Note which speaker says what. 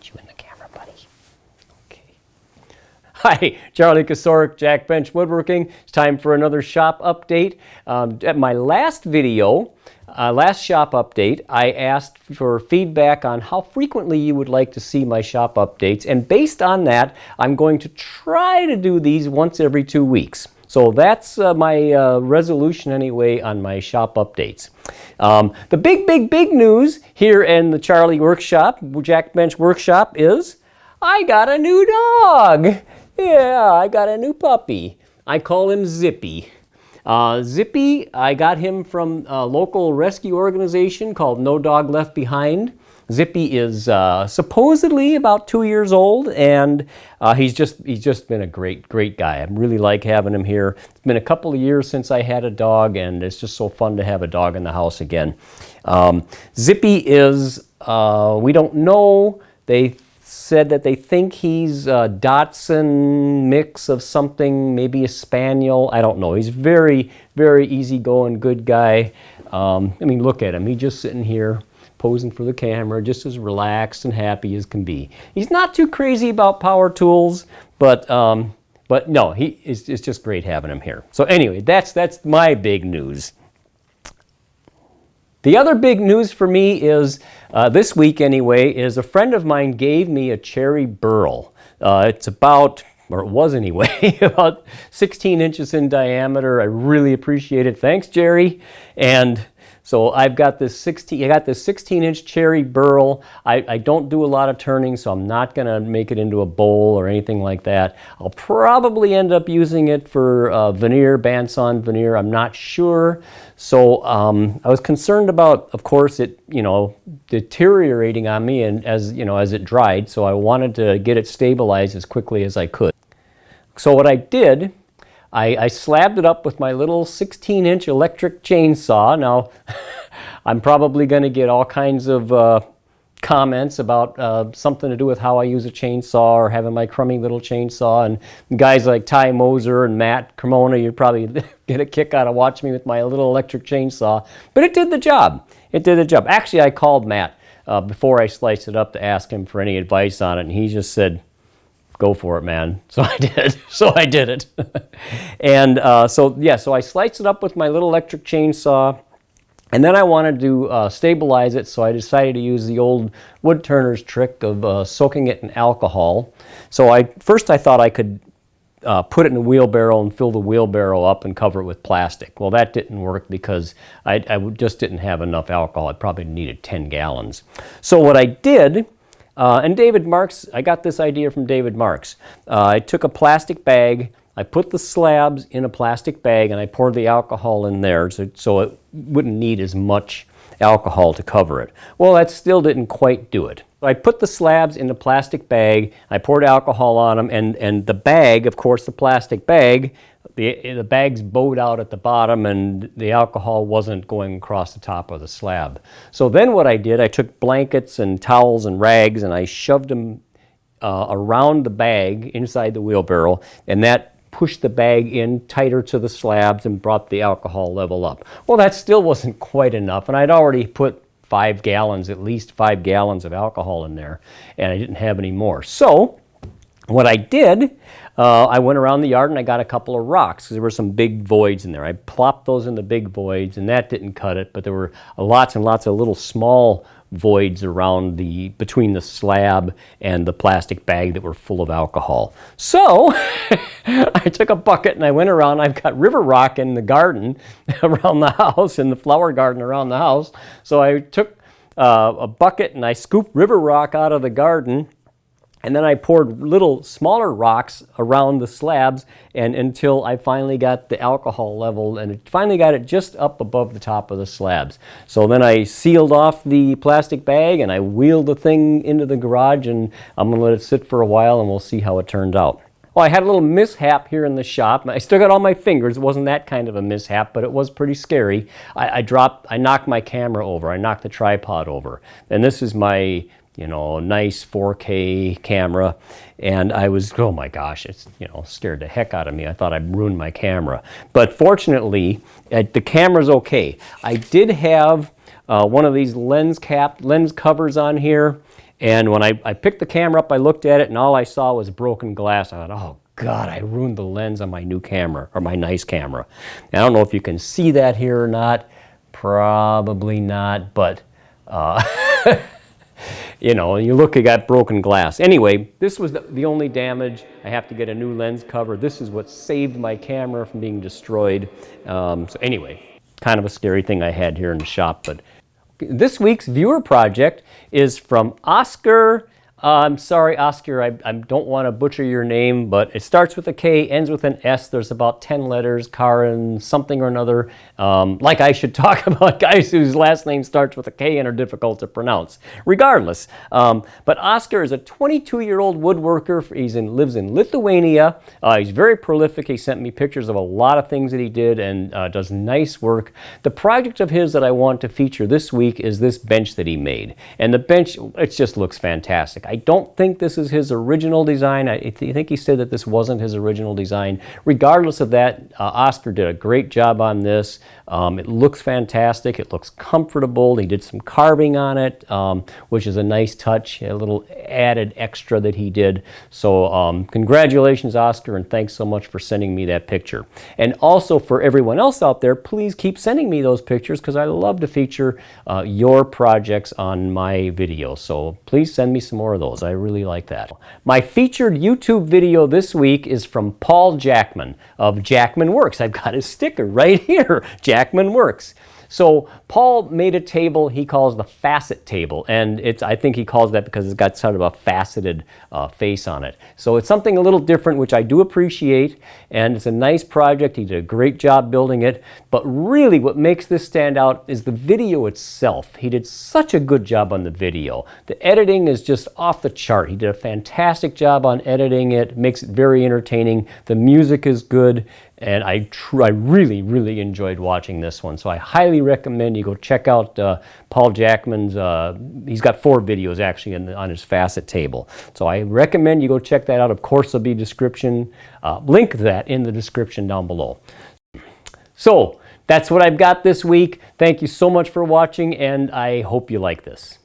Speaker 1: get you in the camera, buddy. Okay. Hi, Charlie Kasorik, Jack Bench Woodworking. It's time for another shop update. At my last video, last shop update, I asked for feedback on how frequently you would like to see my shop updates, and based on that, I'm going to try to do these once every 2 weeks. So that's my resolution anyway on my shop updates. The big news here in the Charlie Workshop, Jack Bench Workshop, is I got a new dog. Yeah, I got a new puppy. I call him Zippy. Zippy, I got him from a local rescue organization called No Dog Left Behind. Zippy is supposedly about 2 years old, and he's just been a great guy. I really like having him here. It's been a couple of years since I had a dog, and it's just so fun to have a dog in the house again. Zippy is, we don't know, they said that they think he's a Dachshund mix of something, maybe a Spaniel. I don't know. He's very easygoing, good guy. I mean, look at him. He's just sitting here posing for the camera, just as relaxed and happy as can be. He's not too crazy about power tools, but no, it's just great having him here. So anyway, that's my big news. The other big news for me is, this week anyway, is a friend of mine gave me a cherry Burl. It's about, or it was anyway, about 16 inches in diameter. I really appreciate it. Thanks, Jerry. And so I've got this 16-inch cherry Burl. I don't do a lot of turning, so I'm not going to make it into a bowl or anything like that. I'll probably end up using it for veneer, bandsawn veneer. I'm not sure. So I was concerned about, of course, it deteriorating on me, and as it dried. So I wanted to get it stabilized as quickly as I could. So what I did, I slabbed it up with my little 16-inch electric chainsaw. Now, I'm probably going to get all kinds of comments about something to do with how I use a chainsaw or having my crummy little chainsaw. And guys like Ty Moser and Matt Cremona, you'd probably get a kick out of watching me with my little electric chainsaw. But it did the job. It did the job. Actually, I called Matt before I sliced it up to ask him for any advice on it, and he just said, "Go for it, man." So I did. So I did it. And so I sliced it up with my little electric chainsaw. And then I wanted to stabilize it, so I decided to use the old wood turner's trick of soaking it in alcohol. So first I thought I could put it in a wheelbarrow and fill the wheelbarrow up and cover it with plastic. Well, that didn't work because I just didn't have enough alcohol. I probably needed 10 gallons. So what I did, and David Marks, I got this idea from David Marks. I took a plastic bag, I put the slabs in a plastic bag, and I poured the alcohol in there so it wouldn't need as much alcohol to cover it. Well, that still didn't quite do it. I put the slabs in the plastic bag, I poured alcohol on them, and the bag, of course, the plastic bag, the bag's bowed out at the bottom, and the alcohol wasn't going across the top of the slab. So then what I did, I took blankets and towels and rags, and I shoved them around the bag inside the wheelbarrow, and that pushed the bag in tighter to the slabs and brought the alcohol level up. Well, that still wasn't quite enough, and I'd already put 5 gallons, at least 5 gallons of alcohol in there, and I didn't have any more. So what I did, I went around the yard and I got a couple of rocks because there were some big voids in there. I plopped those in the big voids, and that didn't cut it, but there were lots and lots of little small voids around between the slab and the plastic bag that were full of alcohol. So I took a bucket and I went around. I've got river rock in the garden around the house, in the flower garden around the house. So I took a bucket and I scooped river rock out of the garden, and then I poured little smaller rocks around the slabs until I finally got the alcohol level, and it finally got it just up above the top of the slabs. So then I sealed off the plastic bag and I wheeled the thing into the garage, and I'm going to let it sit for a while and we'll see how it turned out. Well, I had a little mishap here in the shop. I still got all my fingers. It wasn't that kind of a mishap, but it was pretty scary. I knocked my camera over. I knocked the tripod over. And this is my nice 4K camera, and I was, oh my gosh, it's, scared the heck out of me. I thought I'd ruined my camera. But fortunately, the camera's okay. I did have one of these lens covers on here, And when I picked the camera up, I looked at it, and all I saw was broken glass. I thought, oh God, I ruined the lens on my new camera, or my nice camera. And I don't know if you can see that here or not. Probably not, but you know, you look, you got broken glass. Anyway, this was the only damage. I have to get a new lens cover. This is what saved my camera from being destroyed. So anyway, kind of a scary thing I had here in the shop. But this week's viewer project is from Oskar. I'm sorry, Oscar, I don't want to butcher your name, but it starts with a K, ends with an S. There's about 10 letters, Karin something or another. Like I should talk about guys whose last name starts with a K and are difficult to pronounce. Regardless, but Oscar is a 22-year-old woodworker. He lives in Lithuania. He's very prolific. He sent me pictures of a lot of things that he did and does nice work. The project of his that I want to feature this week is this bench that he made. And the bench, it just looks fantastic. I don't think this is his original design. I think he said that this wasn't his original design. Regardless of that, Oscar did a great job on this. It looks fantastic. It looks comfortable. He did some carving on it, which is a nice touch, a little added extra that he did. So congratulations, Oscar, and thanks so much for sending me that picture. And also for everyone else out there, please keep sending me those pictures because I love to feature your projects on my videos. So please send me some more of those. I really like that. My featured YouTube video this week is from Paul Jackman of Jackman Works. I've got his sticker right here, Jackman Works. So Paul made a table he calls the facet table, and I think he calls that because it's got sort of a faceted face on it. So it's something a little different, which I do appreciate, and it's a nice project. He did a great job building it, but really what makes this stand out is the video itself. He did such a good job on the video. The editing is just off the chart. He did a fantastic job on editing it, makes it very entertaining. The music is good. And I really, really enjoyed watching this one. So I highly recommend you go check out Paul Jackman's, he's got 4 videos actually on his facet table. So I recommend you go check that out. Of course, there'll be link to that in the description down below. So that's what I've got this week. Thank you so much for watching, and I hope you like this.